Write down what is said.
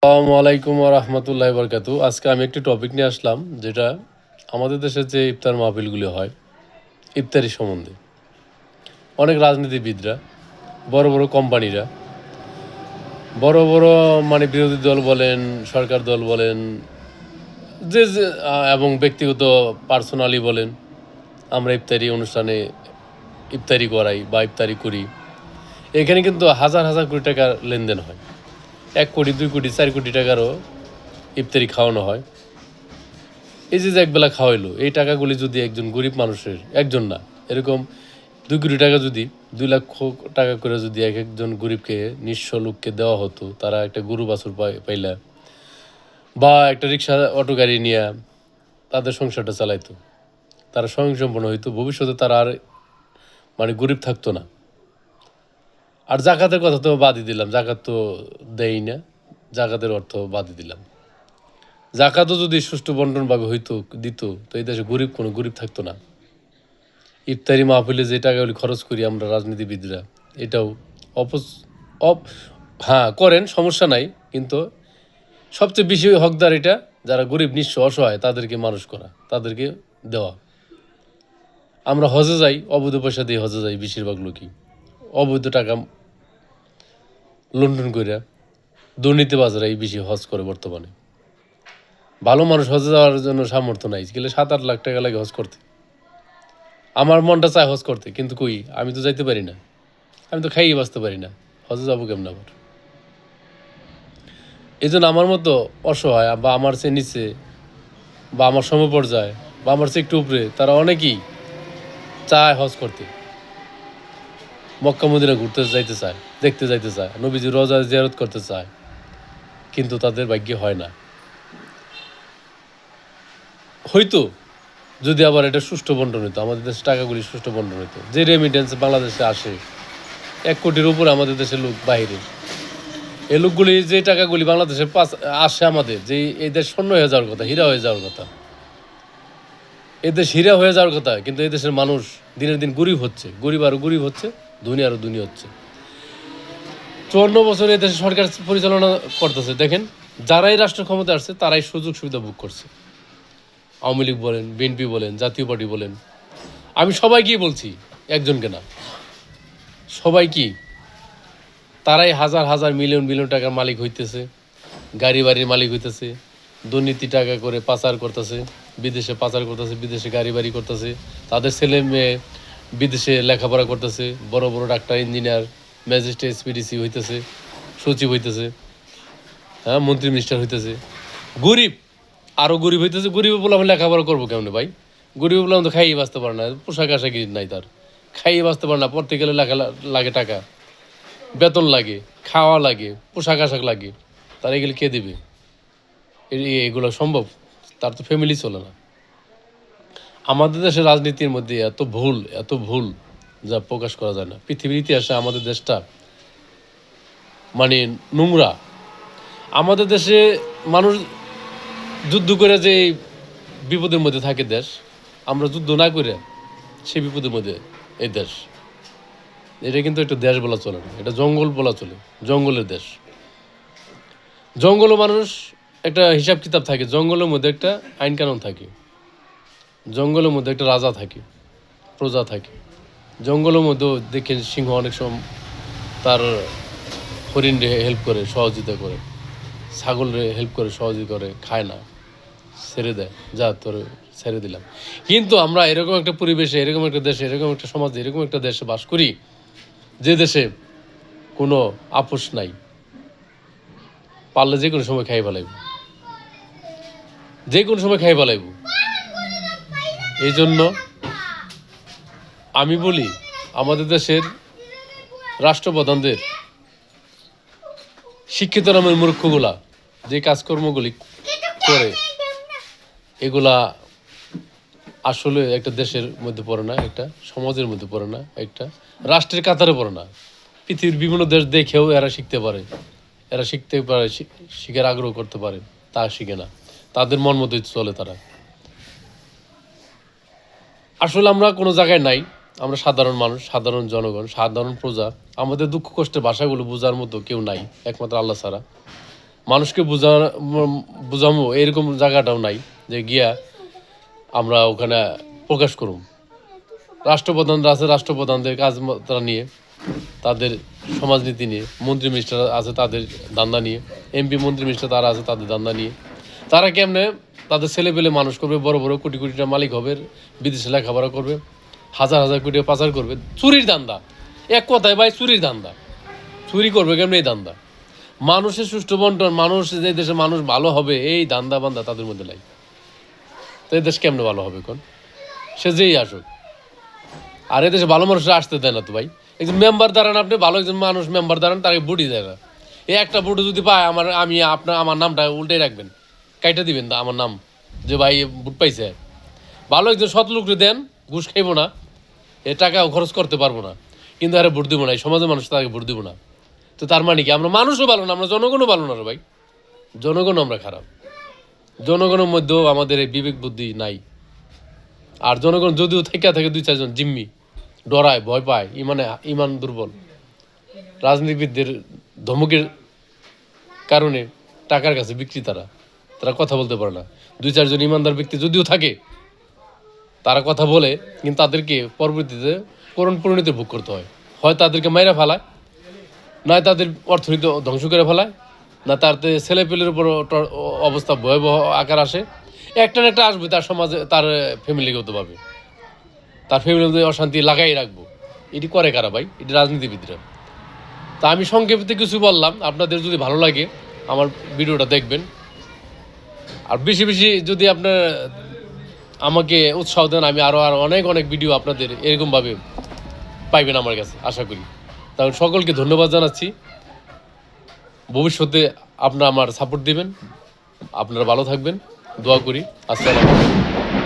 আসসালামু আলাইকুম রহমতুল্লাহ বরকাতু। আজকে আমি একটি টপিক নিয়ে আসলাম, যেটা আমাদের দেশে যে ইফতার মাহফিলগুলি হয় ইফতারি সম্বন্ধে। অনেক রাজনীতিবিদরা, বড় বড় কোম্পানিরা, বড় বড় বিরোধী দল বলেন, সরকার দল বলেন, এবং ব্যক্তিগত পার্সোনালি বলেন, আমরা ইফতারি অনুষ্ঠানে ইফতারি করাই বা ইফতারি করি। এখানে কিন্তু হাজার হাজার কোটি টাকার লেনদেন হয়। 1 কোটি, 2 কোটি, 4 কোটি টাকারও ইফতারি খাওয়ানো হয়। এই যে একবেলা খাওয়াইলো, এই টাকাগুলি যদি একজন গরিব মানুষের, একজন না, এরকম 2 কোটি টাকা যদি 2 লক্ষ টাকা করে যদি এক একজন গরিবকে, নিঃস্ব লোককে দেওয়া হতো, তারা একটা গরু বাছুর পাইলা বা একটা রিক্সা অটো গাড়ি নিয়ে তাদের সংসারটা চালাইতো, তারা স্বয়ংসম্পন্ন হইতো, ভবিষ্যতে তারা আর গরিব থাকতো না। আর জাকাতের কথা তো বাদই দিলাম, জাকাত তো দেই না, জাকাতের অর্থ বাদই দিলাম। জাকাতও যদি সুষ্ঠু বন্টনভাবে হইতো, দিত, তো এই দেশে কোনো গরিব থাকতো না। ইফতারি মাহফিলে যে টাকাগুলি খরচ করি আমরা রাজনীতিবিদরা, এটাও অপস অপ হ্যাঁ করেন, সমস্যা নাই, কিন্তু সবচেয়ে বেশি হকদার এটা যারা গরিব, নিঃস্ব, অসহায়, তাদেরকে মানুষ করা, তাদেরকে দেওয়া। আমরা হজে যাই, অবৈধ পয়সা দিয়ে হজে যাই, বেশিরভাগ লোকই অবৈধ টাকা লুণ্ঠন করিয়া দুর্নীতিবাজরা এই বেশি হজ করে বর্তমানে। ভালো মানুষ হজে যাওয়ার জন্য সামর্থ্য নাই, গেলে 7-8 লাখ টাকা লাগে হজ করতে। আমার মনটা চায় হজ করতে, কিন্তু কই, আমি তো যাইতে পারি না, আমি তো খাইয়ে বাঁচতে পারি না, হজে যাবো কেমন আবার? এই জন্য আমার মতো অসহায় বা আমার চেয়ে নিচে বা আমার সমপর্যায় বা আমার চেয়ে একটু উপরে, তারা অনেকেই চায় হজ করতে, মক্কা মদিনা ঘুরতে যাইতে চায়, দেখতে যাইতে চায়, নবীজি রোজা জিয়ারত করতে চায়, কিন্তু তাদের ভাগ্যে হয় না। হয়তো যদি আবার এটা সুষ্ঠু বন্টন হইতো, আমাদের দেশে টাকাগুলি সুষ্ঠু বন্টন হইতো, যে রেমিটেন্স বাংলাদেশে আসে 1 কোটির উপরে আমাদের দেশের লোক বাইরে, এই লোকগুলি যে টাকাগুলি বাংলাদেশে আসে আমাদের, যে এই দেশ স্বর্ণ হয়ে যাওয়ার কথা, হীরা হয়ে যাওয়ার কথা, এই দেশ হীরা হয়ে যাওয়ার কথা, কিন্তু এই দেশের মানুষ দিনের দিন গরিব হচ্ছে, গরিব আরও গরিব হচ্ছে, ধনী আরও ধনী হচ্ছে। 54 বছরে এই দেশে সরকার পরিচালনা করতেছে, দেখেন, যারাই রাষ্ট্র ক্ষমতা আসছে তারাই সুযোগ সুবিধা ভোগ করছে। আওয়ামী লীগ বলেন, বিএনপি বলেন, জাতীয় পার্টি বলেন, আমি সবাইকেই বলছি, একজনকে না, সবাইকেই। তারাই হাজার হাজার মিলিয়ন মিলিয়ন টাকার মালিক হইতেছে, গাড়ি বাড়ির মালিক হইতেছে, দুর্নীতি টাকা করে পাচার করতেছে, বিদেশে পাচার করতেছে, বিদেশে গাড়ি বাড়ি করতেছে, তাদের ছেলে মেয়ে বিদেশে লেখাপড়া করতেছে, বড় বড় ডাক্তার, ইঞ্জিনিয়ার, ম্যাজিস্ট্রেট, এসপিডিসি হইতেছে, সচিব হইতেছে, হ্যাঁ, মন্ত্রী মিনিস্টার হইতেছে। গরিব আরও গরিব হইতেছে। গরিব বলে আমি লেখাপড়া করবো কেমন ভাই? গরিব বলে তো খাইয়ে বাঁচতে পারে না, পোশাক আশাক নাই, তার খাইয়ে বাঁচতে পারে না, পড়তে গেলে লাগে টাকা, বেতন লাগে, খাওয়া লাগে, পোশাক আশাক লাগে, তার এগুলো কে দেবে? এগুলো সম্ভব? তার তো ফ্যামিলি চলে না। আমাদের দেশের রাজনীতির মধ্যে এত ভুল, এত ভুল, যা প্রকাশ করা যায় না। পৃথিবীর ইতিহাসে আমাদের দেশটা নোংরা। আমাদের দেশে মানুষ যুদ্ধ করে যে বিপদের মধ্যে থাকে দেশ, আমরা যুদ্ধ না করে সে বিপদের মধ্যে এই দেশ। এটা কিন্তু একটা দেশ বলা চলে না, এটা জঙ্গল বলা চলে, জঙ্গলের দেশ। জঙ্গলও মানুষ একটা হিসাব কিতাব থাকে, জঙ্গলের মধ্যে একটা আইন কানুন থাকে, জঙ্গলের মধ্যে একটা রাজা থাকে, প্রজা থাকে। জঙ্গলের মধ্যেও দেখেন সিংহ অনেক সময় তার হরিণরে হেল্প করে, সহযোগিতা করে, ছাগলরে হেল্প করে, সহযোগিতা করে, খায় না, ছেড়ে দেয়, যা তোর ছেড়ে দিলাম। কিন্তু আমরা এরকম একটা পরিবেশে, এরকম একটা দেশে, এরকম একটা সমাজে, এরকম একটা দেশে বাস করি, যে দেশে কোনো আপোষ নাই, পারলে যে কোনো সময় খাই ফেলাইব, যে কোনো সময় খাই ফেলাইব। এই জন্য আমি বলি, আমাদের দেশের রাষ্ট্রপ্রধানদের, শিক্ষিত নামের মূর্খগুলা যে কাজকর্মগুলি করে, এগুলা আসলে একটা দেশের মধ্যে পড়ে না, একটা সমাজের মধ্যে পড়ে না, একটা রাষ্ট্রের কাতারে পড়ে না। পৃথিবীর বিভিন্ন দেশ দেখেও এরা শিখতে পারে, এরা শিখতে পারে, শিখার আগ্রহ করতে পারে, তা শিখে না, তাদের মন মতোই চলে তারা। আসলে আমরা কোনো জায়গায় নাই, আমরা সাধারণ মানুষ, সাধারণ জনগণ, সাধারণ প্রজা। আমাদের দুঃখ কষ্টের ভাষাগুলো বোঝার মতো কেউ নাই, একমাত্র আল্লাহ ছাড়া। মানুষকে বুঝামো এরকম জায়গাটাও নাই যে গিয়া আমরা ওখানে প্রকাশ করুম। রাষ্ট্রপ্রধানরা আছে, রাষ্ট্রপ্রধানদের কাজ তারা নিয়ে, তাদের সমাজনীতি নিয়ে, মন্ত্রী মিনিস্টার আছে তাদের দান্দা নিয়ে, এমপি মন্ত্রী মিনিস্টার তারা আছে তাদের দান্দা নিয়ে। তারা কেমনে তাদের ছেলে পেলে মানুষ করবে, বড় বড় কোটি কোটি টাকা মালিক হবে, বিদেশে লেখাপড়া করবে, হাজার হাজার কোটি টাকা পাচার করবে, চুরির দান্দা। এক কথায় ভাই চুরির দান্দা। চুরি করবে কেমন এই দান্দা। মানুষের সুষ্ঠু বন্টন, মানুষ যে দেশে মানুষ ভালো হবে এই দান্দা বান্দা তাদের মধ্যে নাই। তো এই দেশ কেমনে ভালো হবে কোন? সে যেই আসুক। আর এদেশে ভালো মানুষরা আসতে দেয় না তো ভাই। একজন মেম্বার দাঁড়ান, আপনি ভালো একজন মানুষ মেম্বার দাঁড়ান, তাকে বুটি দেয় না। এই একটা বুটি যদি পায় আমার নামটা উল্টে রাখবেন, কাইটা দিবেন আমার নাম, যে ভাই বুট পাইছে। ভালো একজন সৎ লোককে দেন, ঘুষ খাইব না, এ টাকা খরচ করতে পারবো না, কিন্তু আরে ভোট দিব না, এই সমাজের মানুষ তাকে ভোট দিব না। তো তার মানে কি আমরা মানুষও ভালো না, আমরা জনগণও ভালো না রে ভাই। জনগণ আমরা খারাপ। জনগণের মধ্যেও আমাদের এই বিবেক বুদ্ধি নাই। আর জনগণ যদিও থাকে দুই চারজন জিম্মি, ডরায়, ভয় পায়, ইমান দুর্বল। রাজনীতিবিদদের ধমকের কারণে টাকার কাছে বিক্রি তারা তারা কথা বলতে পারে না। দুই চারজন ইমানদার ব্যক্তি যদিও থাকে, তারা কথা বলে, কিন্তু তাদেরকে পরবর্তীতে করুণ পরিণতি ভোগ করতে হয়। হয় তাদেরকে মাইরা ফেলায়, নয় তাদের অর্থনীতি ধ্বংস করে ফেলায়, না তাতে ছেলেপেলের উপর অবস্থা ভয়াবহ আকার আসে। একটা না একটা আসবে তার সমাজে, তার ফ্যামিলিগতভাবে, তার ফ্যামিলিতে অশান্তি লাগাই রাখবো। এটি করে কারা ভাই? এটি রাজনীতিবিদরা। তা আমি সংক্ষেপে কিছু বললাম, আপনাদের যদি ভালো লাগে আমার ভিডিওটা দেখবেন। আর বেশি বেশি যদি আপনার আমাকে উৎসাহ দেন, আমি আরও অনেক অনেক ভিডিও আপনাদের এরকমভাবে পাইবেন আমার কাছে আশা করি। তাহলে সকলকে ধন্যবাদ জানাচ্ছি। ভবিষ্যতে আপনারা আমার সাপোর্ট দিবেন। আপনারা ভালো থাকবেন, দোয়া করি। আসসালামু আলাইকুম।